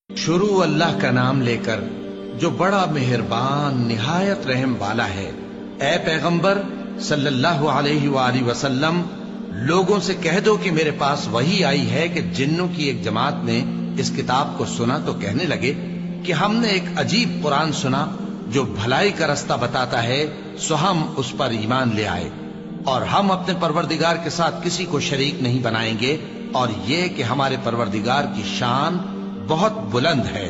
शुरू अल्लाह का नाम लेकर जो बड़ा मेहरबान निहायत रहम वाला है। ए पैगंबर सल्लल्लाहु अलैहि वाली वसल्लम, लोगों से कह दो कि मेरे पास वही आई है कि जिन्नों की एक जमात ने इस किताब को सुना तो कहने लगे कि हमने एक अजीब कुरान सुना जो भलाई का रास्ता बताता है, सो हम उस पर ईमान ले आए और हम अपने परवरदिगार के साथ किसी को शरीक नहीं बनाएंगे। और ये कि हमारे परवरदिगार की शान बहुत बुलंद है,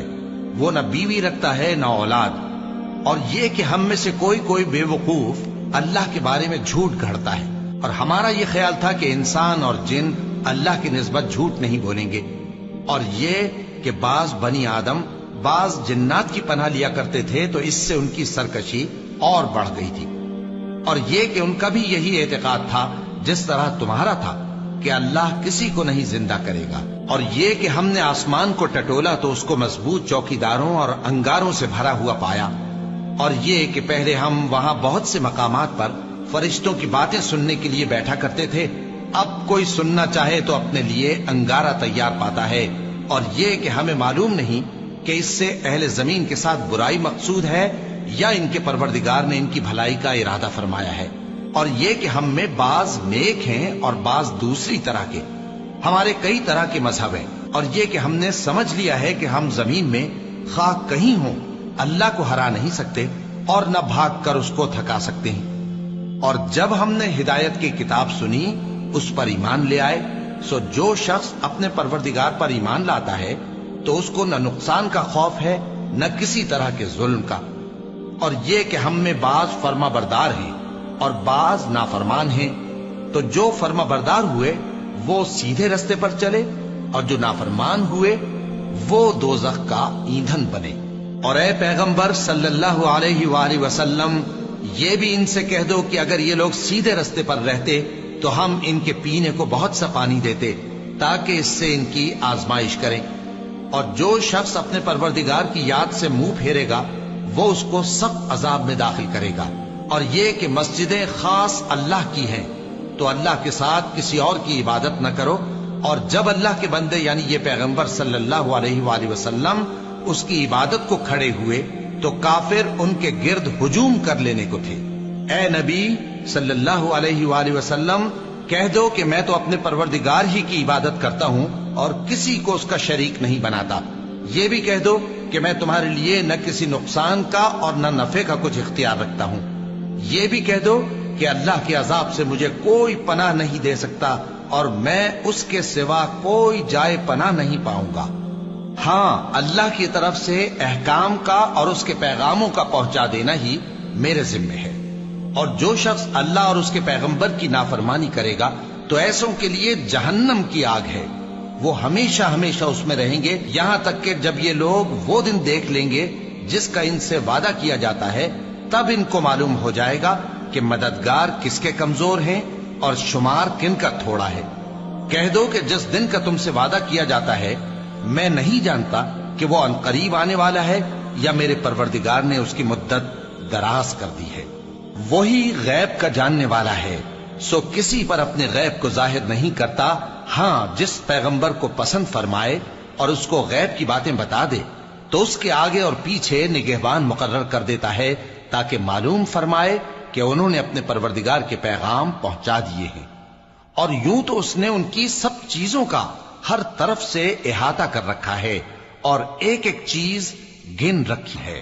वो न बीवी रखता है न औलाद। और ये कि हम में से कोई कोई बेवकूफ अल्लाह के बारे में झूठ गढ़ता है, और हमारा ये ख्याल था कि इंसान और जिन अल्लाह की निस्बत झूठ नहीं बोलेंगे। और ये कि बाज बनी आदम बाज जिन्नात की पनाह लिया करते थे, तो इससे उनकी सरकशी और बढ़ गई थी। और ये कि उनका भी यही एतकाद था जिस तरह तुम्हारा था कि अल्लाह किसी को नहीं जिंदा करेगा। और ये कि हमने आसमान को टटोला तो उसको मजबूत चौकीदारों और अंगारों से भरा हुआ पाया। और ये कि पहले हम वहां बहुत से मकामात पर फरिश्तों की बातें सुनने के लिए बैठा करते थे, अब कोई सुनना चाहे तो अपने लिए अंगारा तैयार पाता है। और ये कि हमें मालूम नहीं कि इससे अहले जमीन के साथ बुराई मकसूद है या इनके परवरदिगार ने इनकी भलाई का इरादा फरमाया है। और ये कि हम में बाज नेक हैं और बाज दूसरी तरह के, हमारे कई तरह के मजहब हैं। और ये कि हमने समझ लिया है कि हम जमीन में खा कहीं हों अल्लाह को हरा नहीं सकते और न भाग कर उसको थका सकते हैं। और जब हमने हिदायत की किताब सुनी उस पर ईमान ले आए। सो जो शख्स अपने परवरदिगार पर ईमान लाता है तो उसको न नुकसान का खौफ है न किसी तरह के जुल्म का। और ये कि हम में बाज फर्मा बरदार हैं और बाज नाफरमान हैं, तो जो फर्मा बरदार हुए वो सीधे रास्ते पर चले और जो नाफरमान हुए वो दोज़ख का ईंधन बने। और ए पैगंबर सल्लल्लाहु अलैहि वसल्लम, ये भी इनसे कह दो कि अगर ये लोग सीधे रास्ते पर रहते तो हम इनके पीने को बहुत सा पानी देते ताकि इससे इनकी आजमाइश करें। और जो शख्स अपने परवरदिगार की याद से मुंह फेरेगा वो उसको सख्त अजाब में दाखिल करेगा। और ये कि मस्जिदें खास अल्लाह की हैं, तो अल्लाह के साथ किसी और की इबादत न करो। और जब अल्लाह के बंदे यानी ये पैगंबर सल्लल्लाहु अलैहि वसल्लम उसकी इबादत को खड़े हुए तो काफिर उनके गिर्द हुजूम कर लेने को थे। ए नबी सल्लल्लाहु अलैहि वसल्लम, कह दो कि मैं तो अपने परवरदिगार ही की इबादत करता हूं और किसी को उसका शरीक नहीं बनाता। ये भी कह दो कि मैं तुम्हारे लिए न किसी नुकसान का और न नफे का कुछ इख्तियार रखता हूं। ये भी कह दो कि अल्लाह के अजाब से मुझे कोई पनाह नहीं दे सकता और मैं उसके सिवा कोई जाए पनाह नहीं पाऊंगा। हाँ, अल्लाह की तरफ से अहकाम का और उसके पैगामों का पहुंचा देना ही मेरे जिम्मे है। और जो शख्स अल्लाह और उसके पैगंबर की नाफरमानी करेगा तो ऐसों के लिए जहन्नम की आग है, वो हमेशा हमेशा उसमें रहेंगे, यहां तक कि जब ये लोग वो दिन देख लेंगे जिसका इनसे वादा किया जाता है, तब इनको मालूम हो जाएगा कि मददगार किसके कमजोर हैं और शुमार किन का थोड़ा है। कह दो कि जिस दिन का तुमसे वादा किया जाता है मैं नहीं जानता कि वो अनकरीब आने वाला है या मेरे परवरदिगार ने उसकी मुद्दत दराज कर दी है। वही गैब का जानने वाला है, सो किसी पर अपने गैब को जाहिर नहीं करता। हाँ, जिस पैगंबर को पसंद फरमाए और उसको गैब की बातें बता दे तो उसके आगे और पीछे निगहबान मुकर्रर कर देता है ताकि मालूम फरमाए कि उन्होंने अपने परवरदिगार के पैगाम पहुंचा दिए हैं। और यूं तो उसने उनकी सब चीजों का हर तरफ से इहाता कर रखा है और एक एक चीज गिन रखी है।